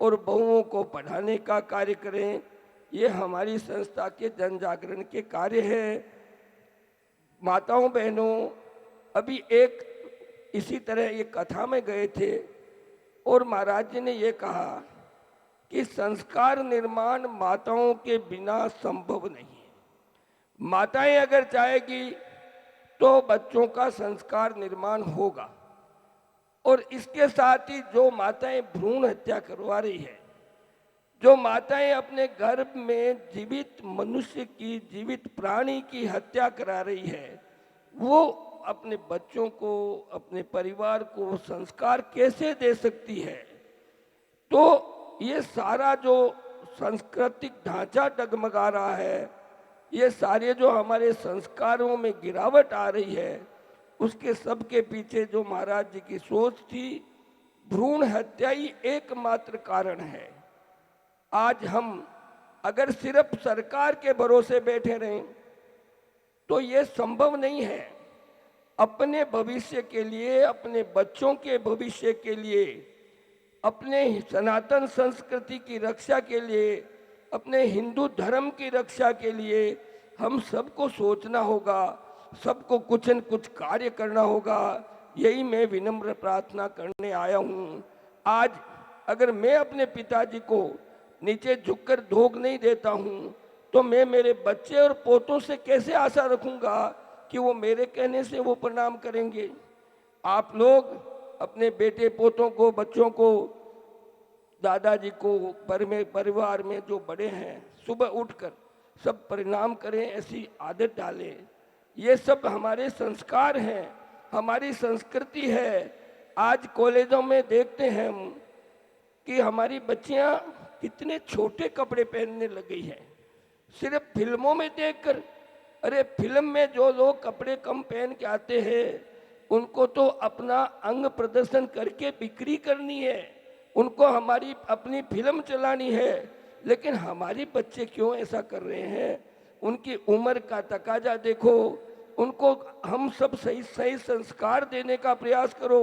और बहुओं को पढ़ाने का कार्य करें। ये हमारी संस्था के जन जागरण के कार्य है। माताओं बहनों, अभी एक इसी तरह ये कथा में गए थे और महाराज जी ने ये कहा कि संस्कार निर्माण माताओं के बिना संभव नहीं है। माताएं अगर चाहेगी तो बच्चों का संस्कार निर्माण होगा। और इसके साथ ही जो माताएं भ्रूण हत्या करवा रही है, जो माताएं अपने गर्भ में जीवित मनुष्य की, जीवित प्राणी की हत्या करा रही है, वो अपने बच्चों को, अपने परिवार को संस्कार कैसे दे सकती है? तो ये सारा जो सांस्कृतिक ढांचा डगमगा रहा है, ये सारे जो हमारे संस्कारों में गिरावट आ रही है, उसके सब के पीछे जो महाराज जी की सोच थी, भ्रूण हत्या ही एकमात्र कारण है। आज हम अगर सिर्फ सरकार के भरोसे बैठे रहें तो ये संभव नहीं है। अपने भविष्य के लिए, अपने बच्चों के भविष्य के लिए, अपने सनातन संस्कृति की रक्षा के लिए, अपने हिंदू धर्म की रक्षा के लिए हम सबको सोचना होगा, सबको कुछ न कुछ कार्य करना होगा। यही मैं विनम्र प्रार्थना करने आया हूँ। आज अगर मैं अपने पिताजी को नीचे झुककर धोख नहीं देता हूँ तो मैं मेरे बच्चे और पोतों से कैसे आशा रखूँगा कि वो मेरे कहने से वो प्रणाम करेंगे। आप लोग अपने बेटे पोतों को, बच्चों को, दादाजी को, परिवार में जो बड़े हैं, सुबह उठकर सब प्रणाम करें, ऐसी आदत डालें। ये सब हमारे संस्कार हैं, हमारी संस्कृति है। आज कॉलेजों में देखते हैं हम कि हमारी बच्चियां कितने छोटे कपड़े पहनने लगी हैं, सिर्फ फिल्मों में देखकर। अरे फिल्म में जो लोग कपड़े कम पहन के आते हैं, उनको तो अपना अंग प्रदर्शन करके बिक्री करनी है, उनको हमारी अपनी फिल्म चलानी है। लेकिन हमारे बच्चे क्यों ऐसा कर रहे हैं? उनकी उम्र का तकाजा देखो, उनको हम सब सही सही संस्कार देने का प्रयास करो,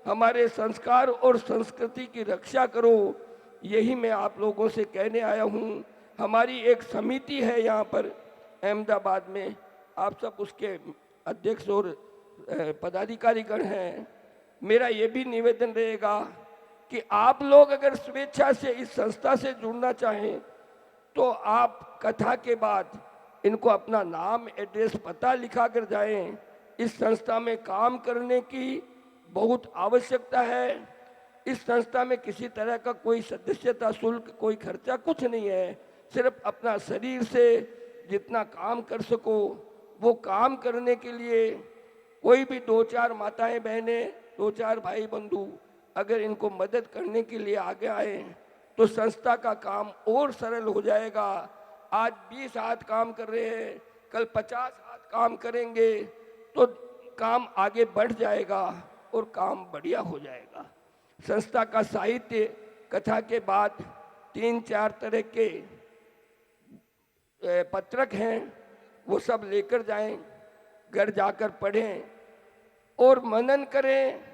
हमारे संस्कार और संस्कृति की रक्षा करो। यही मैं आप लोगों से कहने आया हूँ। हमारी एक समिति है यहाँ पर अहमदाबाद में, आप सब उसके अध्यक्ष और पदाधिकारीगण हैं। मेरा ये भी निवेदन रहेगा कि आप लोग अगर स्वेच्छा से इस संस्था से जुड़ना चाहें तो आप कथा के बाद इनको अपना नाम, एड्रेस, पता लिखा कर जाएं। इस संस्था में काम करने की बहुत आवश्यकता है। इस संस्था में किसी तरह का कोई सदस्यता शुल्क, कोई खर्चा कुछ नहीं है। सिर्फ अपना शरीर से जितना काम कर सको वो काम करने के लिए कोई भी 2-4 माताएं बहनें, 2-4 भाई बंधु अगर इनको मदद करने के लिए आगे आए तो संस्था का काम और सरल हो जाएगा। आज 20 हाथ काम कर रहे हैं, कल 50 हाथ काम करेंगे तो काम आगे बढ़ जाएगा और काम बढ़िया हो जाएगा। संस्था का साहित्य कथा के बाद 3-4 तरह के पत्रक हैं, वो सब लेकर जाएं, घर जाकर पढ़ें और मनन करें।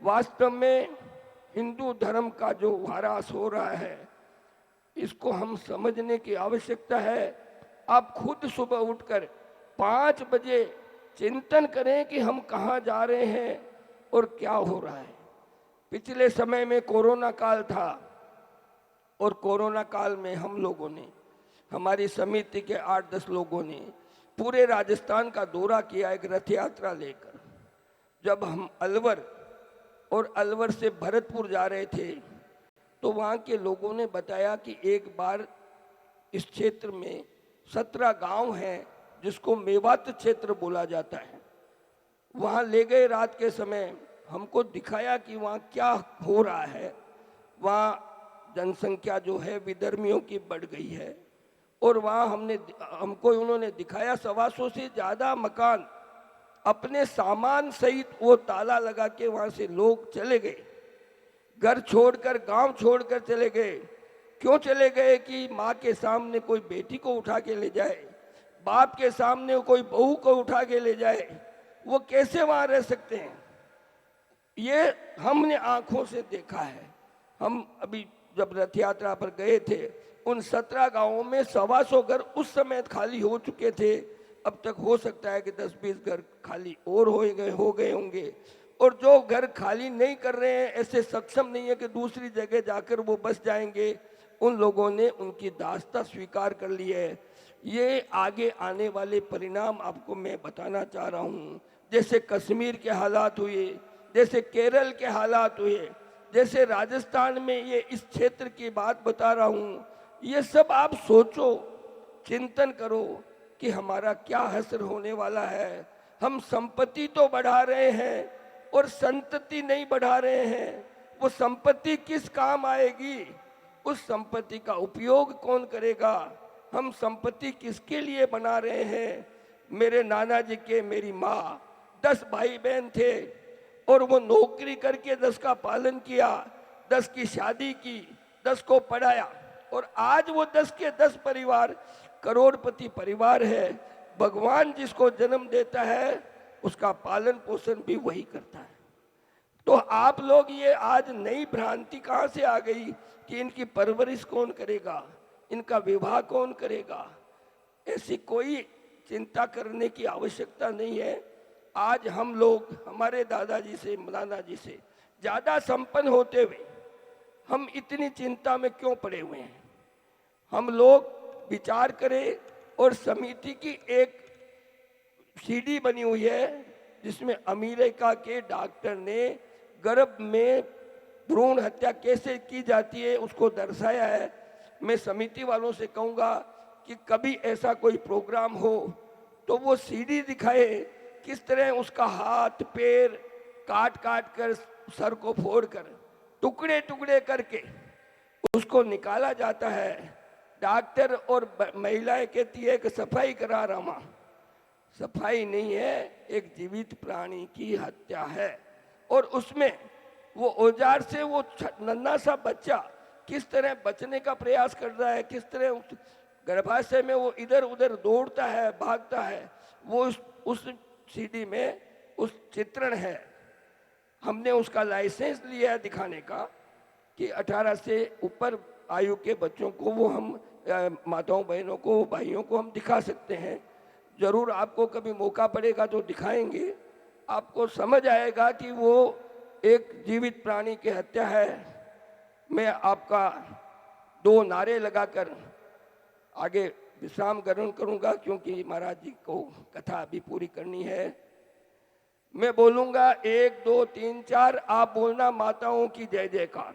वास्तव में हिंदू धर्म का जो ह्रास हो रहा है, इसको हम समझने की आवश्यकता है। आप खुद सुबह उठकर 5 बजे चिंतन करें कि हम कहाँ जा रहे हैं और क्या हो रहा है। पिछले समय में कोरोना काल था और कोरोना काल में हम लोगों ने, हमारी समिति के 8-10 लोगों ने पूरे राजस्थान का दौरा किया एक रथ यात्रा लेकर। जब हम अलवर और अलवर से भरतपुर जा रहे थे तो वहाँ के लोगों ने बताया कि एक बार इस क्षेत्र में 17 गांव हैं जिसको मेवात क्षेत्र बोला जाता है। वहाँ ले गए रात के समय, हमको दिखाया कि वहाँ क्या हो रहा है। वहाँ जनसंख्या जो है विधर्मियों की बढ़ गई है और वहाँ हमको उन्होंने दिखाया 125 से ज़्यादा मकान अपने सामान सहित वो ताला लगा के वहाँ से लोग चले गए, घर छोड़कर, गांव छोड़कर चले गए। क्यों चले गए? कि माँ के सामने कोई बेटी को उठा के ले जाए, बाप के सामने कोई बहू को उठा के ले जाए, वो कैसे वहाँ रह सकते हैं? ये हमने आंखों से देखा है। हम अभी जब रथ यात्रा पर गए थे, उन 17 गांवों में 125 घर उस समय खाली हो चुके थे। अब तक हो सकता है कि 10-20 घर खाली और हो गए होंगे। और जो घर खाली नहीं कर रहे हैं, ऐसे सक्षम नहीं है कि दूसरी जगह जाकर वो बस जाएंगे, उन लोगों ने उनकी दास्ता स्वीकार कर ली है। ये आगे आने वाले परिणाम आपको मैं बताना चाह रहा हूँ। जैसे कश्मीर के हालात हुए, जैसे केरल के हालात हुए, जैसे राजस्थान में, ये इस क्षेत्र की बात बता रहा हूँ। ये सब आप सोचो, चिंतन करो कि हमारा क्या हश्र होने वाला है। हम संपत्ति तो बढ़ा रहे हैं और संतति नहीं बढ़ा रहे हैं। वो संपत्ति किस काम आएगी? उस संपत्ति का उपयोग कौन करेगा? हम संपत्ति किसके लिए बना रहे हैं? मेरे नाना जी के, मेरी माँ, 10 भाई बहन थे और वो नौकरी करके 10 का पालन किया, 10 की शादी की, 10 को पढ़ाया, और आज वो 10 के 10 परिवार करोड़पति परिवार है। भगवान जिसको जन्म देता है उसका पालन पोषण भी वही करता है। तो आप लोग, ये आज नई भ्रांति कहाँ से आ गई कि इनकी परवरिश कौन करेगा, इनका विवाह कौन करेगा? ऐसी कोई चिंता करने की आवश्यकता नहीं है। आज हम लोग हमारे दादाजी से, नाना जी से ज़्यादा संपन्न होते हुए हम इतनी चिंता में क्यों पड़े हुए हैं? हम लोग विचार करें। और समिति की एक सीडी बनी हुई है जिसमें अमेरिका के डॉक्टर ने गर्भ में भ्रूण हत्या कैसे की जाती है उसको दर्शाया है। मैं समिति वालों से कहूँगा कि कभी ऐसा कोई प्रोग्राम हो तो वो सीडी दिखाए, किस तरह उसका हाथ पैर काट काट कर, सर को फोड़ कर, टुकड़े टुकड़े करके उसको निकाला जाता है। डॉक्टर और महिलाएं कहती है कि सफाई करा रहा हूं। सफाई नहीं है, एक जीवित प्राणी की हत्या है। और उसमें वो औजार से वो नन्हा सा बच्चा किस तरह बचने का प्रयास कर रहा है, किस तरह उस गर्भाशय में वो इधर उधर दौड़ता है, भागता है, वो उस सीडी में उस चित्रण है। हमने उसका लाइसेंस लिया है दिखाने का कि 18 से ऊपर आयु के बच्चों को वो हम माताओं बहनों को, भाइयों को हम दिखा सकते हैं। जरूर आपको कभी मौका पड़ेगा तो दिखाएंगे, आपको समझ आएगा कि वो एक जीवित प्राणी की हत्या है। मैं आपका 2 नारे लगाकर आगे विश्राम ग्रहण करूंगा, क्योंकि महाराज जी को कथा अभी पूरी करनी है। मैं बोलूंगा 1 2 3 4, आप बोलना माताओं की जय जयकार।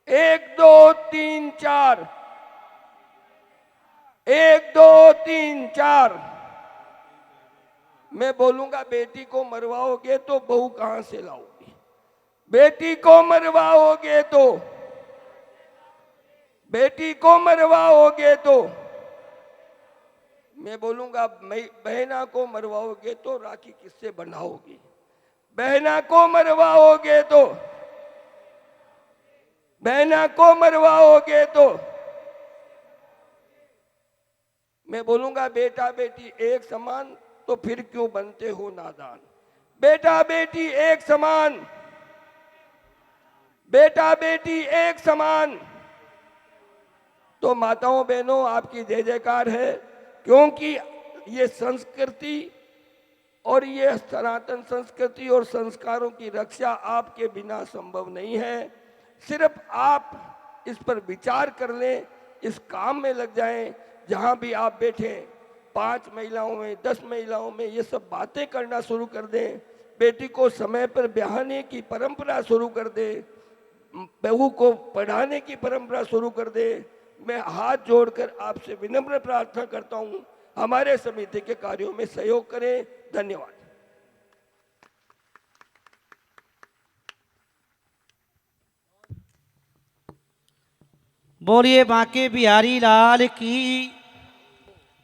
1 2 3 4, 1 2 3 4। मैं बोलूंगा बेटी को मरवाओगे तो बहू कहां से लाओगे? बेटी को मरवाओगे तो, बेटी को मरवाओगे तो, मैं बोलूंगा बहना को मरवाओगे तो राखी किससे बंधाओगे? बहना को मरवाओगे तो, बहना को मरवाओगे तो, मैं बोलूंगा बेटा बेटी एक समान तो फिर क्यों बनते हो नादान? बेटा बेटी एक समान, बेटा बेटी एक समान। तो माताओं बहनों, आपकी जय जयकार है, क्योंकि ये संस्कृति और ये सनातन संस्कृति और संस्कारों की रक्षा आपके बिना संभव नहीं है। सिर्फ आप इस पर विचार कर लें, इस काम में लग जाएं। जहां भी आप बैठे 5 महिलाओं में, 10 महिलाओं में ये सब बातें करना शुरू कर दें। बेटी को समय पर ब्याहने की परंपरा शुरू कर दे, बहू को पढ़ाने की परंपरा शुरू कर दे। मैं हाथ जोड़कर आपसे विनम्र प्रार्थना करता हूं, हमारे समिति के कार्यों में सहयोग करें। धन्यवाद। बोलिए बांके बिहारी लाल की।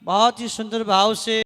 बहुत ही सुंदर भाव से